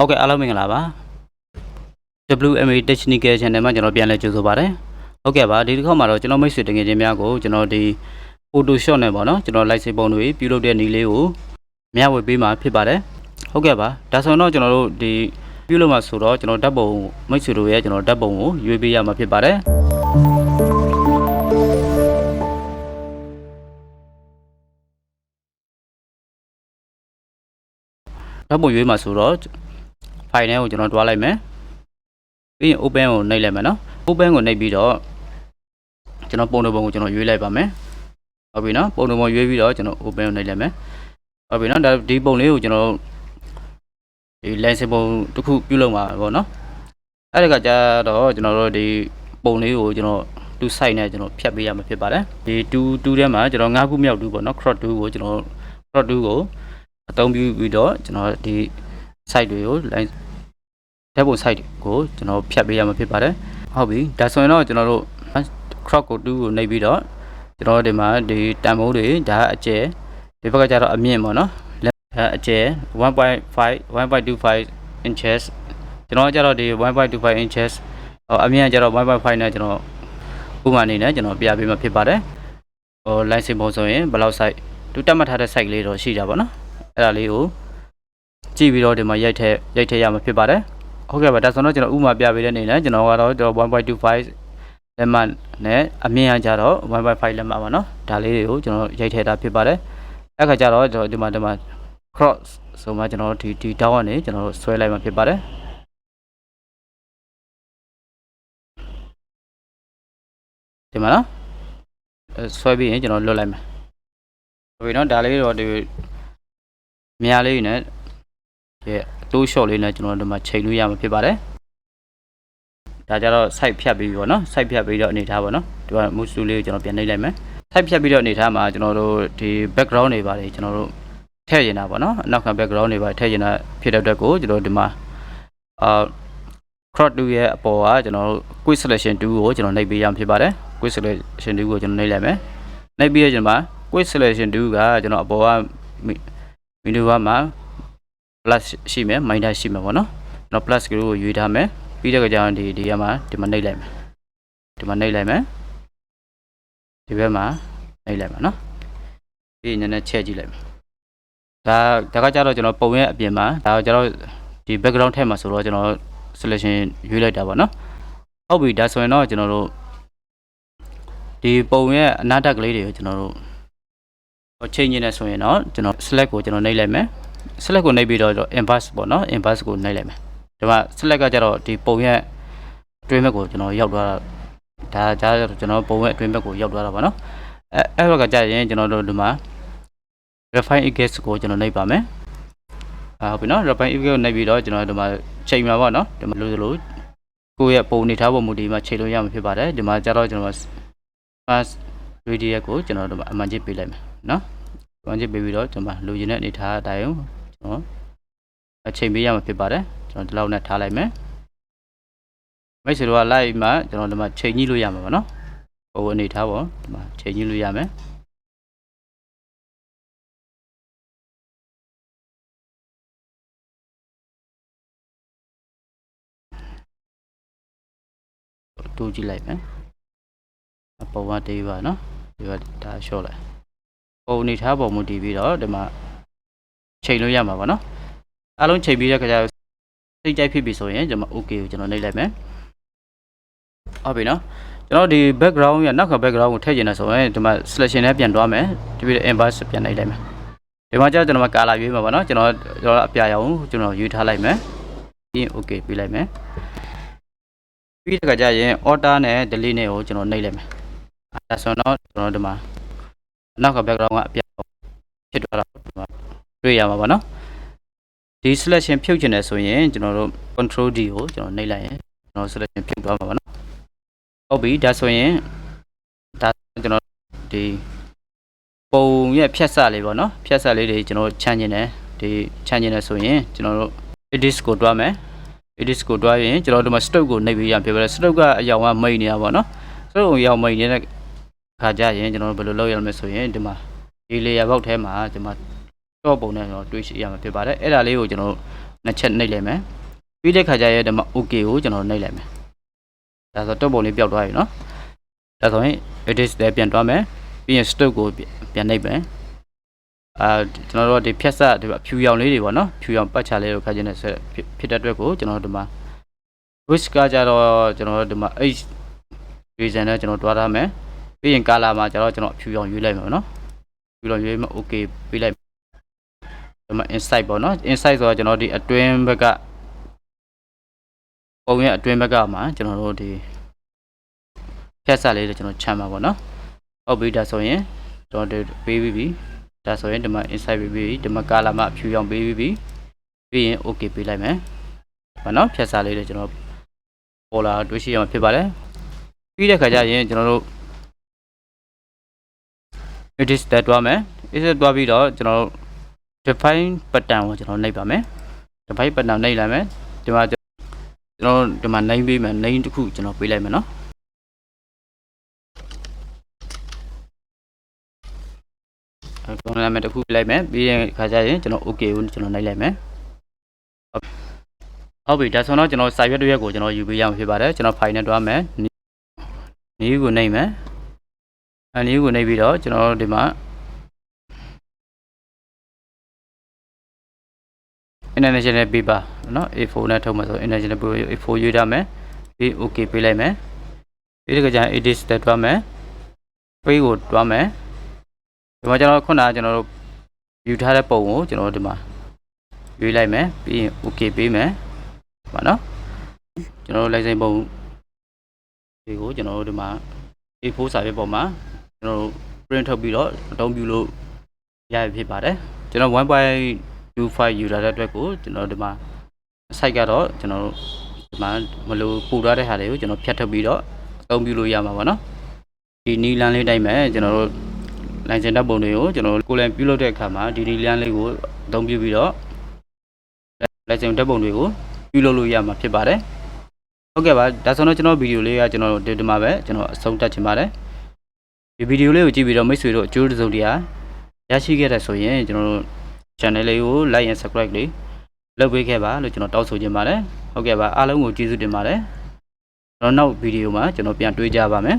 ဟုတ်ကဲ့အားလုံးမင်္ဂလာပါ WMA Technical Channel မှာကျွန်တော်ပြန်လည်ကြိုဆိုပါရစေဟုတ်ကဲ့ပါဒီတစ်ခေါက်မှာတော့ကျွန်တော်မိတ်ဆွေတကယ်ချင်းများကိုကျွန်တော်ဒီ Photoshop နဲ့ပေါ့နော်ကျွန်တော် live ပုံတွေပြုလုပ်တဲ့နည်းလေးကိုမျှဝေပေးမှာဖြစ်ပါတယ်ဟုတ်ကဲ့ပါဒါဆိုတော့ကျွန်တော်တို့ဒီပြုလုပ်မှာဆိုတော့ကျွန်တော်ဓာတ်ပုံမိတ်ဆွေတို့ရဲ့ကျွန်တော်ဓာတ်ပုံကိုရွေးပေးရမှာဖြစ်ပါတယ်ဓာတ်ပုံရွေးမှာဆိုတော့ file ထဲကိုကျွန်တော်တွားလိုက်မယ်ပြီးရင် open ကိုနှိပ်လိုက်မယ်နော် open ကိုနှိပ်ပြီးတော့ကျွန်တော်ပုံတစ်ပုံကိုကျွန်တော်ရွေးလိုက်ပါမယ်ဟုတ်ပြီနော်ပုံတစ်ပုံရွေးပြီးတော့ကျွန်တော် open ကိုနှိပ်လိုက်မယ်ဟုတ်ပြီနော်ဒါဒီပုံလေးကိုကျွန်တော်ဒီ lens ပုံတစ်ခုပြုလုပ်မှာပေါ့နော်အဲ့ဒါကကြတော့ကျွန်တော်တို့ဒီပုံလေးကိုကျွန်တော်တူ site နဲ့ကျွန်တော်ဖြတ်ပေးရမှာဖြစ်ပါတယ်ဒီ2ထဲမှာကျွန်တော်9ခုမြောက်2ပေါ့နော် crop 2ကိုကျွန်တော် crop 2ကိုအသုံးပြုပြီးတော့ကျွန်တော်ဒီ site တွေကို line ဓာတ်ပုံ site ကိုကျွန်တော်ဖြတ်ပေးရမှာဖြစ်ပါတယ်ဟုတ်ပြီဒါဆိုရင်တော့ကျွန်တော်တို့ crop ကို2ကိုနှိပ်ပြီးတော့ကျွန်တော်ဒီမှာဒီတန်ဖိုးတွေဒါအကျယ်ဒီဘက်ကကျတော့အမြင့်ပေါ့နော်အကျယ် 1.25 inches ကျွန်တော်ကျတော့ဒီ 1.25 inches အမြင့်ကျတော့ 1.5 နဲ့ကျွန်တော်ဥပမာအနေနဲ့ကျွန်တော်ပြပေးမှာဖြစ်ပါတယ်line ပုံဆိုရင်ဘယ်လောက် site တူတက်မှတ်ထားတဲ့ site လေးတော့ရှိကြပါတော့အဲ့ဒါလေးကိုကြည့်ပြီးတော့ဒီမှာရိုက်ထည့်ရမှာဖြစ်ပါတယ်ဟုတ်ကဲ့ပါဒါဆိုတော့ကျွန်တော်ဥပမာပြပေးတဲ့အနေနဲ့ကျွန်တော်ကတော့1.25 လက်မှတ်နဲ့အမြင့်ကကြတော့ 1.5 လက်မှတ်ပါနော်ဒါလေးတွေကိုကျွန်တော်ရိုက်ထည့်တာဖြစ်ပါတယ်အဲ့ခါကျတော့ကျွန်တော်ဒီမှာ cross ဆိုမှကျွန်တော်ဒီ down ကနေကျွန်တော်ဆွဲလိုက်မှာဖြစ်ပါတယ်ဒီမှာနော်ဆွဲပြီးရင်ကျွန်တော်လွတ်လိုက်မယ်ဟုတ်ပြီနော်ဒါလေးတော့ဒီမြားလေးနဲ့အတိုး short လေးနဲ့ကျွန်တော်ဒီမှာချိန်လို့ရမှာဖြစ်ပါတယ်ဒါကြတော့ site ဖြတ်ပြီးပေါ့နော် site ဖြတ်ပြီးတော့အနေထားပေါ့နော်ဒီမှာ mouse tool လေးကိုကျွန်တော်ပြန်နှိပ်လိုက်မယ် site ဖြတ်ပြီးတော့အနေထားမှာကျွန်တော်တို့ဒီ background တွေပါတယ်ကျွန်တော်တို့ထည့်နေတာပေါ့နော်အနောက်ခံ background တွေပါထည့်နေတာဖြစ်တဲ့အတွက်ကိုကျွန်တော်ဒီမှာcrop 2ရဲ့အပေါ်ကကျွန်တော်တို့ quick selection 2ကိုကျွန်တော်နှိပ်ပေးရမှာဖြစ်ပါတယ် quick selection 2ကိုကျွန်တော်နှိပ်လိုက်မယ်နှိပ်ပြီးတော့ကျွန်တော် quick selection 2ကကျွန်တော်အပေါ်က menu bar မှာ plus ရှိမယ် minus ရှိမယ်ပေါ့နော်ကျွန်တော် plus ကိုရွေးထားမယ်ပြီးတော့ကြောင်ဒီကမှာဒီမှာနှိပ်လိုက်မယ်ဒီမှာနှိပ်လိုက်မယ်ဒီဘက်မှာနှိပ်လိုက်မယ်နော်ပြီးနည်းနည်းချက်ကြည့်လိုက်မယ်ဒါကကြတော့ကျွန်တော်ပုံရဲ့အပြင်မှာဒါကကြတော့ဒီ background ထဲမှာဆိုတော့ကျွန်တော် selection ရွေးလိုက်တာပေါ့နော်ဟုတ်ပြီဒါဆိုရင်တော့ကျွန်တော်တို့ဒီပုံရဲ့အနားတက်ကလေးတွေကိုကျွန်တော်တို့ချိန်နေနေဆိုရင်တော့ကျွန်တော် select ကိုကျွန်တော်နှိပ်လိုက်မယ် select ကိုနှိပ်ပြီးတော့ inverse ပေါ့နော် inverse ကိုနှိပ်လိုက်မယ်ဒီမှာ select ကကြတော့ဒီပုံရဲ့အတွင်းဘက်ကိုကျွန်တော်ရောက်သွားတာဒါကြတော့ကျွန်တော်ပုံရဲ့အတွင်းဘက်ကိုရောက်သွားတာပါနော်အဲ့ဘက်ကကြရင်ကျွန်တော်တို့ဒီမှာ refine image ကိုကျွန်တော်နှိပ်ပါမယ်ဟုတ်ပြီနော် refine image ကိုနှိပ်ပြီးတော့ကျွန်တော်ဒီမှာချိန်မှာပေါ့နော်ဒီမှာလို့ကိုယ့်ရဲ့ပုံနေထားပုံမူဒီမှာချိန်လို့ရမှာဖြစ်ပါတယ်ဒီမှာကြတော့ကျွန်တော် fast radius ကိုကျွန်တော်ဒီမှာအမှန်ချစ်ပေးလိုက်မယ်နော်အမှန်ချစ်ပေးပြီးတော့ကျွန်တော်လိုချင်တဲ့အနေထားအတိုင်းကျွန်တော်အချိန်ပေးရမှာဖြစ်ပါတယ်ကျွန်တော်ဒီလောက်နဲ့ထားလိုက်မယ်မိတ်ဆွေတို့က live မှာကျွန်တော်ဒီမှာချိန်ကြည့်လို့ရမှာပါနော်ပုံအနေထားပေါ့ဒီမှာချိန်ကြည့်လို့ရမယ်တူးကြည့်လိုက်မယ်ပုံကတေးပါနော်ဒီကဒါရှော့လိုက်ပုံအနေထားပုံမူတည်ပြီးတော့ဒီမှာချိန်လို့ရမှာပါနော်အားလုံးချိန်ပြီးတဲ့ခါကျစိတ်ကြိုက်ဖြစ်ပြီဆိုရင်ကျွန်တော် okay ကိုကျွန်တော်နှိပ်လိုက်မယ်ဟုတ်ပြီနော်ကျွန်တော်ဒီ background ရနောက်က background ကိုထည့်ကျင်တယ်ဆိုရင်ဒီမှာ selection နဲ့ပြန်သွားမယ်ဒီပြီးတော့ inverse ပြန်နှိပ်လိုက်မယ်ဒီမှာကျတော့ကျွန်တော် color ရွေးမှာပါနော်ကျွန်တော်အပြာရောင်ကျွန်တော်ရွေးထားလိုက်မယ်ပြီးရင် okay ပြလိုက်မယ်ပြီးတဲ့ခါကျရင် order နဲ့ delete နဲ့ကိုကျွန်တော်နှိပ်လိုက်မယ်ဒါဆိုတော့ကျွန်တော်ဒီမှာနောက်က background ကအပြာဖြစ်သွားတာဒီမှာတွေ့ရမှာပါနော်ဒီ selection ဖြုတ်ချင်တယ်ဆိုရင်ကျွန်တော်တို့ control D ကိုကျွန်တော်နှိပ်လိုက်ရင်ကျွန်တော် selection ဖြုတ်သွားမှာပါနော်ဟုတ်ပြီဒါဆိုရင်ဒါကျွန်တော်ဒီပုံရဲ့ဖြတ်စလေးပေါ့နော်ဖြတ်စလေးတွေကျွန်တော်ချမ်းကျင်တယ်ဒီချမ်းကျင်တယ်ဆိုရင်ကျွန်တော်တို့ edit ကိုတွားမယ် edit ကိုတွားရင်ကျွန်တော်တို့မှာ stroke ကိုနှိပ်ပြီးရပြပါတယ် stroke ကအရောင်ကမိတ်နေတာပေါ့နော် stroke အရောင်မိတ်နေတဲ့ခါကြရင်ကျွန်တော်တို့ဘယ်လိုလုပ်ရမလဲဆိုရင်ဒီမှာဒီ layer box ထဲမှာဒီမှာတော့ပုံနဲ့ကျွန်တော်တွေးရှိရမှာဖြစ်ပါတယ်အဲ့ဒါလေးကိုကျွန်တော် နှစ်ချက်နှိပ်လိုက်မယ်ပြီးတဲ့ခါကျရင်ဒီမှာ okay ကိုကျွန်တော်နှိပ်လိုက်မယ်ဒါဆိုတော့ပုံလေးပျောက်သွားပြီเนาะဒါဆိုရင် edit လည်းပြန်သွားမယ်ပြီးရင် stock ကိုပြန်နှိပ်မယ်ကျွန်တော်တို့ဒီဖြတ်ဆက်ဒီဖြူရောင်လေးတွေပေါ့နော်ဖြူရောင်ပတ်ချလေးကိုခါကျင်းတဲ့ဖြစ်တဲ့အတွက်ကိုကျွန်တော်တို့ဒီမှာ wish ကကြတော့ကျွန်တော်တို့ဒီမှာ h reason နဲ့ကျွန်တော်တွားထားမယ်ပြီးရင် color မှာကျတော့ကျွန်တော်ဖြူရောင်ရွေးလိုက်မယ်နော်ဖြူရောင်ရွေးမှ okay ပေးလိုက်ဒီမှာ inside ပေါ့နော် inside ဆိုတော့ကျွန်တော်ဒီအတွင်းဘက်ကပုံရဲ့အတွင်းဘက်ကမှာကျွန်တော်တို့ဒီဖြတ်ဆက်လေးတွေကျွန်တော်ချမ်းပါပေါ့နော်ဟုတ်ပြီဒါဆိုရင်ကျွန်တော်တို့ပေးပြီးပြီဒါဆိုရင်ဒီမှာ inside ပေးပြီးဒီမှာ color မှာဖြူရောင်ပေးပြီးပြီပြီးရင် okay ပေးလိုက်မယ်ဘာနော်ဖြတ်ဆက်လေးတွေကျွန်တော်ပေါ်လာတွေ့ရှိရမှာဖြစ်ပါတယ်ပြီးတဲ့ခါကျရင်ကျွန်တော်တို့ edit တက်သွားမယ် edit သွားပြီးတော့ကျွန်တော်တို့ define pattern ကိုကျွန်တော်နှိပ်ပါမယ် define pattern နှိပ်လိုက်မယ်ဒီမှာကျွန်တော်ဒီမှာ name ပေးမယ် name တစ်ခုကျွန်တော်ပေးလိုက်မယ်နော်ပုံနာမည်တစ်ခုပေးလိုက်မယ်ပြီးရင်ခါကျရင်ကျွန်တော် okay ကိုကျွန်တော်နှိပ်လိုက်မယ်ဟုတ်ပြီဒါဆိုတော့ကျွန်တော်စာရွက်တစ်ရွက်ကိုကျွန်တော်ယူပေးရမှာဖြစ်ပါတယ်ကျွန်တော် file နဲ့တွားမယ်နည်းကိုနှိပ်မယ်နည်းကိုနှိပ်ပြီးတော့ကျွန်တော်ဒီမှာ international paper เนาะ A4 နဲ့ထုတ်မှာဆို international paper A4 ရွေးထားမယ်ပြီး okay ပေးလိုက်မယ်ပြီးဒီကကျရင် edit တက်တွားမယ် page ကိုတွားမယ်ဒီမှာကျွန်တော်ခုနကကျွန်တော်တို့ view ထားတဲ့ပုံကိုကျွန်တော်ဒီမှာရွေးလိုက်မယ်ပြီးရင် okay ပေးမယ်ပါเนาะကျွန်တော်တို့ license ပုံဒီကိုကျွန်တော်တို့ဒီမှာ A4 စာရွက်ပေါ်မှာကျွန်တော်တို့ print ထုတ်ပြီးတော့အသုံးပြုလို့ရဖြစ်ပါတယ်ကျွန်တော် 1.25 ယူလာတဲ့အတွက်ကိုကျွန်တော်ဒီမှာ site ကတော့ကျွန်တော်တို့ဒီမှာမလို့ပို့ထားတဲ့ဟာတွေကိုကျွန်တော်ဖြတ်ထုတ်ပြီးတော့အသုံးပြုလို့ရမှာပါเนาะဒီနီလန်းလေးတိုင်းမဲ့ကျွန်တော်တို့ license တပ်ပုံတွေကိုကျွန်တော်ကိုယ်လည်းပြုလုပ်တဲ့အခါမှာဒီနီလန်းလေးကိုအသုံးပြုပြီးတော့ license တပ်ပုံတွေကိုပြုလုပ်လို့ရမှာဖြစ်ပါတယ်ဟုတ်ကဲ့ပါဒါဆိုတော့ကျွန်တော်ဗီဒီယိုလေးကကျွန်တော်ဒီမှာပဲကျွန်တော်အဆုံးသတ်ချင်ပါတယ်ဒီဗီဒီယိုလေးကိုကြည့်ပြီးတော့မိတ်ဆွေတို့အကျိုးတစုံတရာရရှိခဲ့တဲ့ဆိုရင်ကျွန်တော်တို့ channel လေးကို like and subscribe လေးလုပ်ပေးခဲ့ပါလို့ကျွန်တော်တောင်းဆိုချင်ပါတယ်ဟုတ်ကဲ့ပါအားလုံးကိုကျေးဇူးတင်ပါတယ်ကျွန်တော်နောက်ဗီဒီယိုမှာကျွန်တော်ပြန်တွေ့ကြပါမယ်